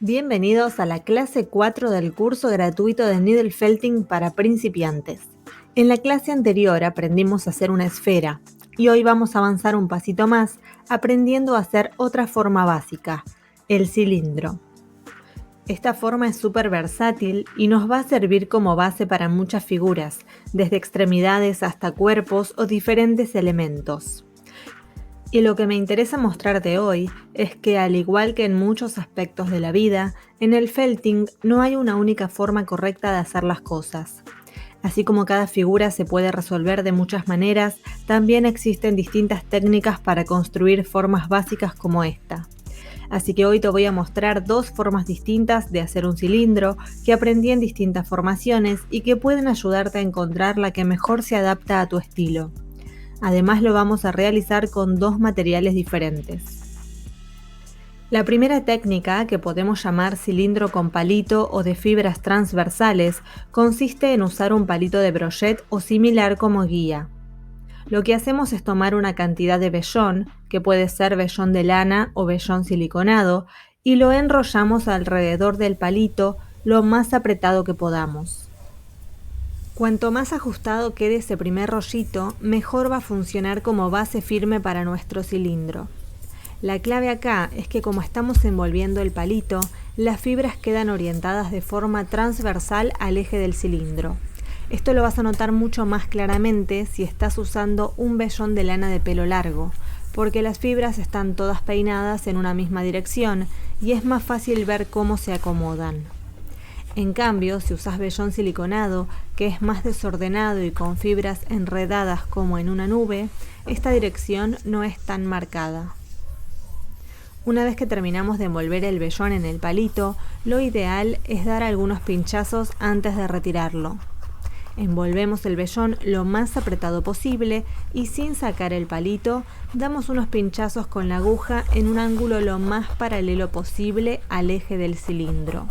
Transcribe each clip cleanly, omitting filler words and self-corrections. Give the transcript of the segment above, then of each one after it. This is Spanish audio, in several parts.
Bienvenidos a la clase 4 del curso gratuito de Needle Felting para principiantes. En la clase anterior aprendimos a hacer una esfera y hoy vamos a avanzar un pasito más aprendiendo a hacer otra forma básica, el cilindro. Esta forma es súper versátil y nos va a servir como base para muchas figuras, desde extremidades hasta cuerpos o diferentes elementos. Y lo que me interesa mostrarte hoy es que, al igual que en muchos aspectos de la vida, en el felting no hay una única forma correcta de hacer las cosas. Así como cada figura se puede resolver de muchas maneras, también existen distintas técnicas para construir formas básicas como esta. Así que hoy te voy a mostrar dos formas distintas de hacer un cilindro que aprendí en distintas formaciones y que pueden ayudarte a encontrar la que mejor se adapta a tu estilo. Además, lo vamos a realizar con dos materiales diferentes. La primera técnica, que podemos llamar cilindro con palito o de fibras transversales, consiste en usar un palito de brochet o similar como guía. Lo que hacemos es tomar una cantidad de vellón, que puede ser vellón de lana o vellón siliconado, y lo enrollamos alrededor del palito lo más apretado que podamos. Cuanto más ajustado quede ese primer rollito, mejor va a funcionar como base firme para nuestro cilindro. La clave acá es que, como estamos envolviendo el palito, las fibras quedan orientadas de forma transversal al eje del cilindro. Esto lo vas a notar mucho más claramente si estás usando un vellón de lana de pelo largo, porque las fibras están todas peinadas en una misma dirección y es más fácil ver cómo se acomodan. En cambio, si usas vellón siliconado, que es más desordenado y con fibras enredadas como en una nube, esta dirección no es tan marcada. Una vez que terminamos de envolver el vellón en el palito, lo ideal es dar algunos pinchazos antes de retirarlo. Envolvemos el vellón lo más apretado posible y, sin sacar el palito, damos unos pinchazos con la aguja en un ángulo lo más paralelo posible al eje del cilindro.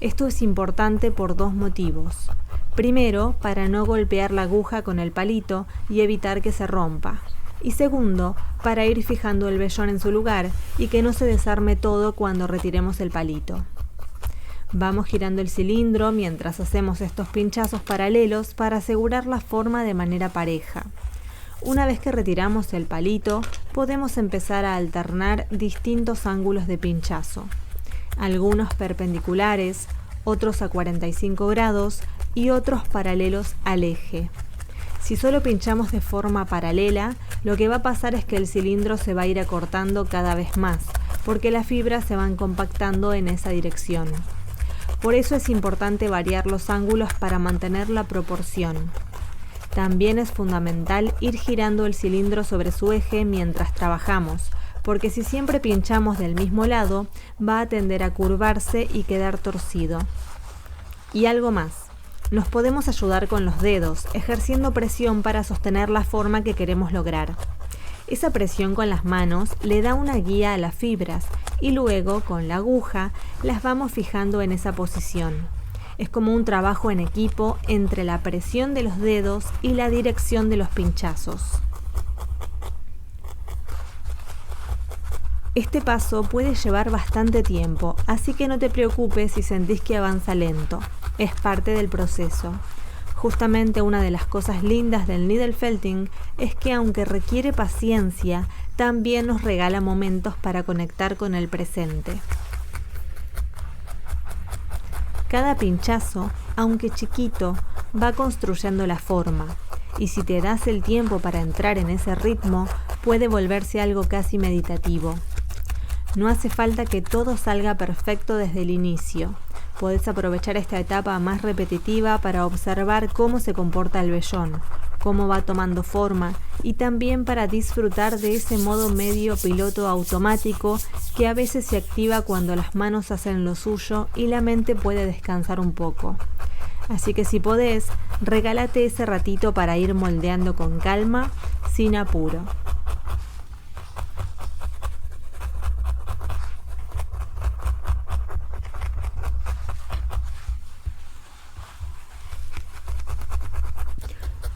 Esto es importante por dos motivos. Primero, para no golpear la aguja con el palito y evitar que se rompa. Y segundo, para ir fijando el vellón en su lugar y que no se desarme todo cuando retiremos el palito. Vamos girando el cilindro mientras hacemos estos pinchazos paralelos para asegurar la forma de manera pareja. Una vez que retiramos el palito, podemos empezar a alternar distintos ángulos de pinchazo. Algunos perpendiculares, otros a 45 grados y otros paralelos al eje. Si solo pinchamos de forma paralela, lo que va a pasar es que el cilindro se va a ir acortando cada vez más, porque las fibras se van compactando en esa dirección. Por eso es importante variar los ángulos para mantener la proporción. También es fundamental ir girando el cilindro sobre su eje mientras trabajamos, porque si siempre pinchamos del mismo lado, va a tender a curvarse y quedar torcido. Y algo más, nos podemos ayudar con los dedos, ejerciendo presión para sostener la forma que queremos lograr. Esa presión con las manos le da una guía a las fibras y luego, con la aguja, las vamos fijando en esa posición. Es como un trabajo en equipo entre la presión de los dedos y la dirección de los pinchazos. Este paso puede llevar bastante tiempo, así que no te preocupes si sentís que avanza lento. Es parte del proceso. Justamente una de las cosas lindas del needle felting es que, aunque requiere paciencia, también nos regala momentos para conectar con el presente. Cada pinchazo, aunque chiquito, va construyendo la forma, y si te das el tiempo para entrar en ese ritmo, puede volverse algo casi meditativo. No hace falta que todo salga perfecto desde el inicio. Podés aprovechar esta etapa más repetitiva para observar cómo se comporta el vellón, cómo va tomando forma y también para disfrutar de ese modo medio piloto automático que a veces se activa cuando las manos hacen lo suyo y la mente puede descansar un poco. Así que, si podés, regálate ese ratito para ir moldeando con calma, sin apuro.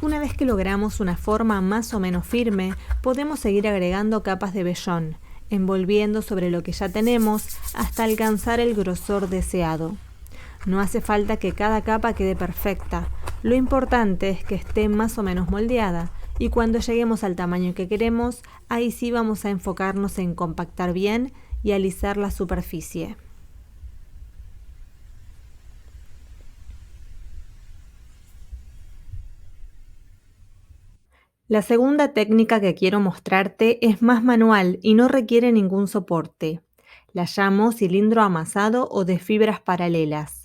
Una vez que logramos una forma más o menos firme, podemos seguir agregando capas de vellón, envolviendo sobre lo que ya tenemos hasta alcanzar el grosor deseado. No hace falta que cada capa quede perfecta, lo importante es que esté más o menos moldeada y cuando lleguemos al tamaño que queremos, ahí sí vamos a enfocarnos en compactar bien y alisar la superficie. La segunda técnica que quiero mostrarte es más manual y no requiere ningún soporte. La llamo cilindro amasado o de fibras paralelas.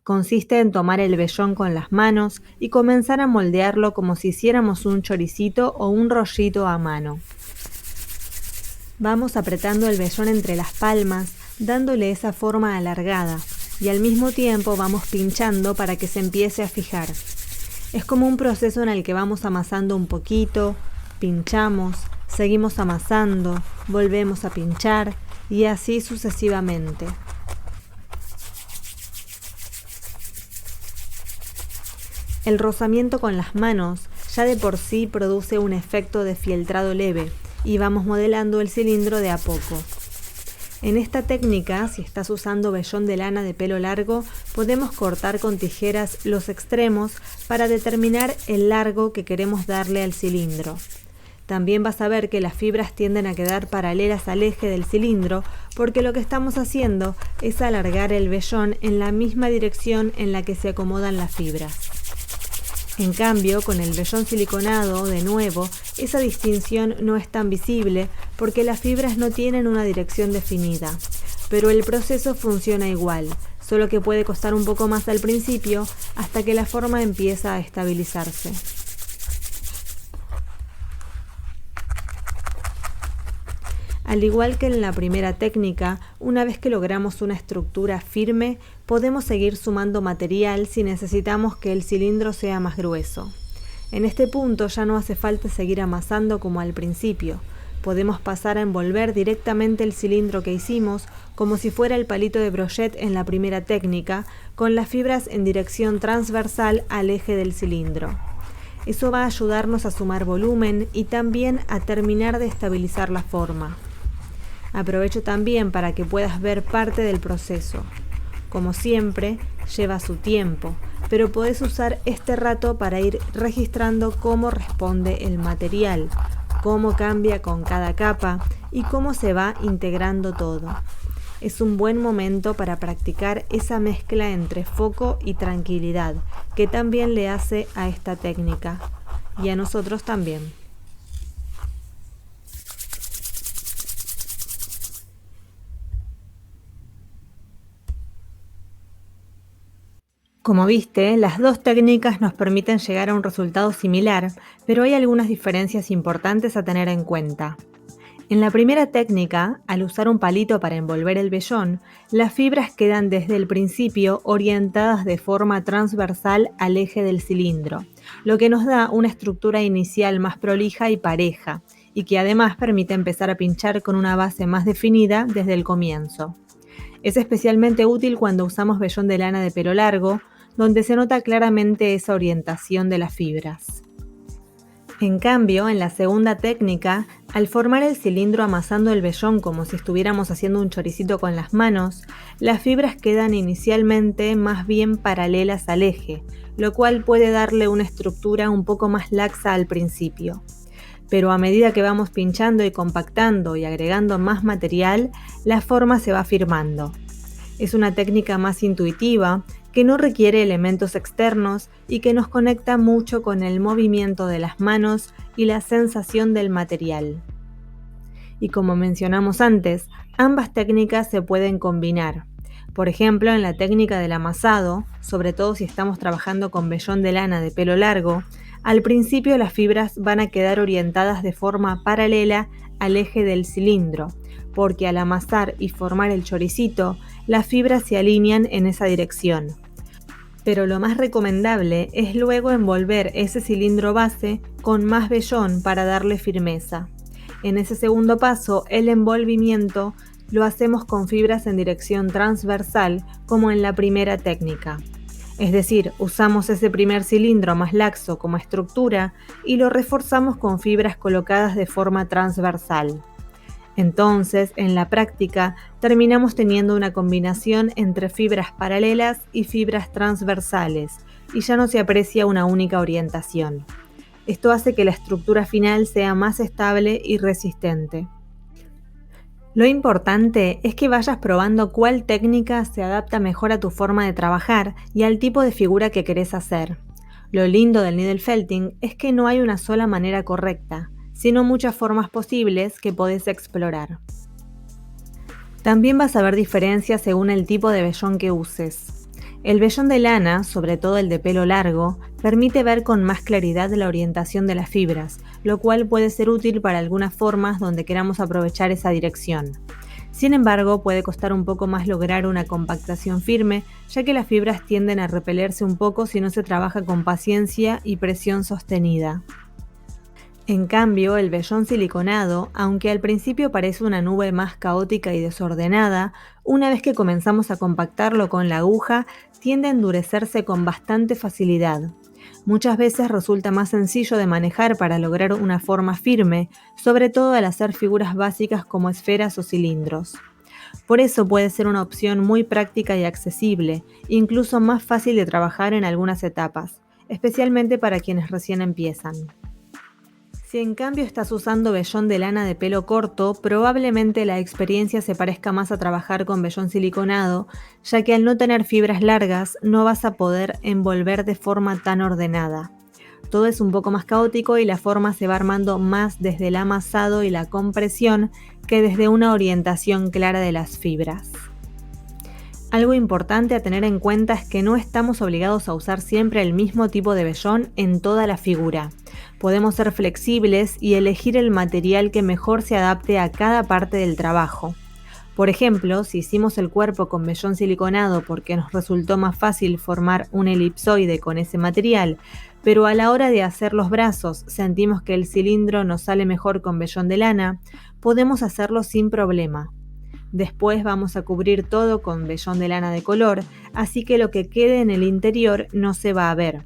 Consiste en tomar el vellón con las manos y comenzar a moldearlo como si hiciéramos un choricito o un rollito a mano. Vamos apretando el vellón entre las palmas, dándole esa forma alargada, y al mismo tiempo vamos pinchando para que se empiece a fijar. Es como un proceso en el que vamos amasando un poquito, pinchamos, seguimos amasando, volvemos a pinchar y así sucesivamente. El rozamiento con las manos ya de por sí produce un efecto de fieltrado leve y vamos modelando el cilindro de a poco. En esta técnica, si estás usando vellón de lana de pelo largo, podemos cortar con tijeras los extremos para determinar el largo que queremos darle al cilindro. También vas a ver que las fibras tienden a quedar paralelas al eje del cilindro porque lo que estamos haciendo es alargar el vellón en la misma dirección en la que se acomodan las fibras. En cambio, con el vellón siliconado, de nuevo, esa distinción no es tan visible porque las fibras no tienen una dirección definida, pero el proceso funciona igual, solo que puede costar un poco más al principio hasta que la forma empieza a estabilizarse. Al igual que en la primera técnica, una vez que logramos una estructura firme, podemos seguir sumando material si necesitamos que el cilindro sea más grueso. En este punto ya no hace falta seguir amasando como al principio. Podemos pasar a envolver directamente el cilindro que hicimos, como si fuera el palito de brochet en la primera técnica, con las fibras en dirección transversal al eje del cilindro. Eso va a ayudarnos a sumar volumen y también a terminar de estabilizar la forma. Aprovecho también para que puedas ver parte del proceso. Como siempre, lleva su tiempo, pero podés usar este rato para ir registrando cómo responde el material, cómo cambia con cada capa y cómo se va integrando todo. Es un buen momento para practicar esa mezcla entre foco y tranquilidad, que también le hace a esta técnica, y a nosotros también. Como viste, las dos técnicas nos permiten llegar a un resultado similar, pero hay algunas diferencias importantes a tener en cuenta. En la primera técnica, al usar un palito para envolver el vellón, las fibras quedan desde el principio orientadas de forma transversal al eje del cilindro, lo que nos da una estructura inicial más prolija y pareja, y que además permite empezar a pinchar con una base más definida desde el comienzo. Es especialmente útil cuando usamos vellón de lana de pelo largo, donde se nota claramente esa orientación de las fibras. En cambio, en la segunda técnica, al formar el cilindro amasando el vellón como si estuviéramos haciendo un choricito con las manos, las fibras quedan inicialmente más bien paralelas al eje, lo cual puede darle una estructura un poco más laxa al principio. Pero a medida que vamos pinchando y compactando y agregando más material, la forma se va firmando. Es una técnica más intuitiva, que no requiere elementos externos y que nos conecta mucho con el movimiento de las manos y la sensación del material. Y como mencionamos antes, ambas técnicas se pueden combinar. Por ejemplo, en la técnica del amasado, sobre todo si estamos trabajando con vellón de lana de pelo largo, al principio las fibras van a quedar orientadas de forma paralela al eje del cilindro, porque al amasar y formar el choricito, las fibras se alinean en esa dirección. Pero lo más recomendable es luego envolver ese cilindro base con más vellón para darle firmeza. En ese segundo paso, el envolvimiento lo hacemos con fibras en dirección transversal como en la primera técnica. Es decir, usamos ese primer cilindro más laxo como estructura y lo reforzamos con fibras colocadas de forma transversal. Entonces, en la práctica, terminamos teniendo una combinación entre fibras paralelas y fibras transversales, y ya no se aprecia una única orientación. Esto hace que la estructura final sea más estable y resistente. Lo importante es que vayas probando cuál técnica se adapta mejor a tu forma de trabajar y al tipo de figura que querés hacer. Lo lindo del needle felting es que no hay una sola manera correcta, sino muchas formas posibles que podés explorar. También vas a ver diferencias según el tipo de vellón que uses. El vellón de lana, sobre todo el de pelo largo, permite ver con más claridad la orientación de las fibras, lo cual puede ser útil para algunas formas donde queramos aprovechar esa dirección. Sin embargo, puede costar un poco más lograr una compactación firme, ya que las fibras tienden a repelerse un poco si no se trabaja con paciencia y presión sostenida. En cambio, el vellón siliconado, aunque al principio parece una nube más caótica y desordenada, una vez que comenzamos a compactarlo con la aguja, tiende a endurecerse con bastante facilidad. Muchas veces resulta más sencillo de manejar para lograr una forma firme, sobre todo al hacer figuras básicas como esferas o cilindros. Por eso puede ser una opción muy práctica y accesible, incluso más fácil de trabajar en algunas etapas, especialmente para quienes recién empiezan. Si en cambio estás usando vellón de lana de pelo corto, probablemente la experiencia se parezca más a trabajar con vellón siliconado, ya que al no tener fibras largas no vas a poder envolver de forma tan ordenada. Todo es un poco más caótico y la forma se va armando más desde el amasado y la compresión que desde una orientación clara de las fibras. Algo importante a tener en cuenta es que no estamos obligados a usar siempre el mismo tipo de vellón en toda la figura. Podemos ser flexibles y elegir el material que mejor se adapte a cada parte del trabajo. Por ejemplo, si hicimos el cuerpo con vellón siliconado porque nos resultó más fácil formar un elipsoide con ese material, pero a la hora de hacer los brazos sentimos que el cilindro nos sale mejor con vellón de lana, podemos hacerlo sin problema. Después vamos a cubrir todo con vellón de lana de color, así que lo que quede en el interior no se va a ver.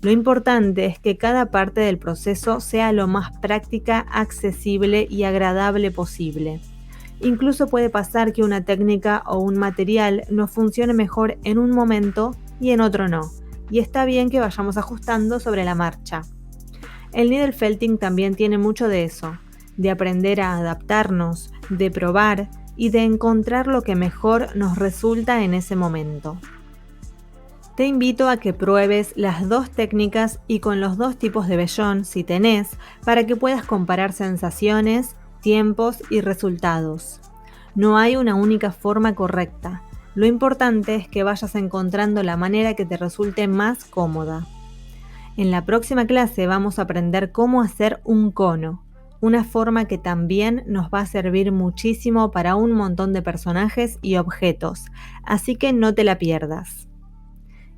Lo importante es que cada parte del proceso sea lo más práctica, accesible y agradable posible. Incluso puede pasar que una técnica o un material nos funcione mejor en un momento y en otro no, y está bien que vayamos ajustando sobre la marcha. El needle felting también tiene mucho de eso, de aprender a adaptarnos, de probar y de encontrar lo que mejor nos resulta en ese momento. Te invito a que pruebes las dos técnicas y con los dos tipos de vellón, si tenés, para que puedas comparar sensaciones, tiempos y resultados. No hay una única forma correcta. Lo importante es que vayas encontrando la manera que te resulte más cómoda. En la próxima clase vamos a aprender cómo hacer un cono, una forma que también nos va a servir muchísimo para un montón de personajes y objetos, así que no te la pierdas.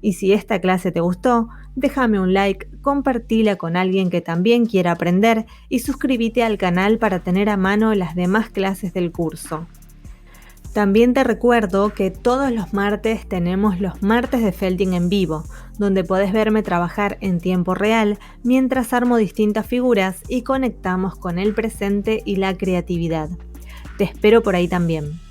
Y si esta clase te gustó, déjame un like, compartila con alguien que también quiera aprender y suscríbete al canal para tener a mano las demás clases del curso. También te recuerdo que todos los martes tenemos los martes de felting en vivo, donde podés verme trabajar en tiempo real mientras armo distintas figuras y conectamos con el presente y la creatividad. Te espero por ahí también.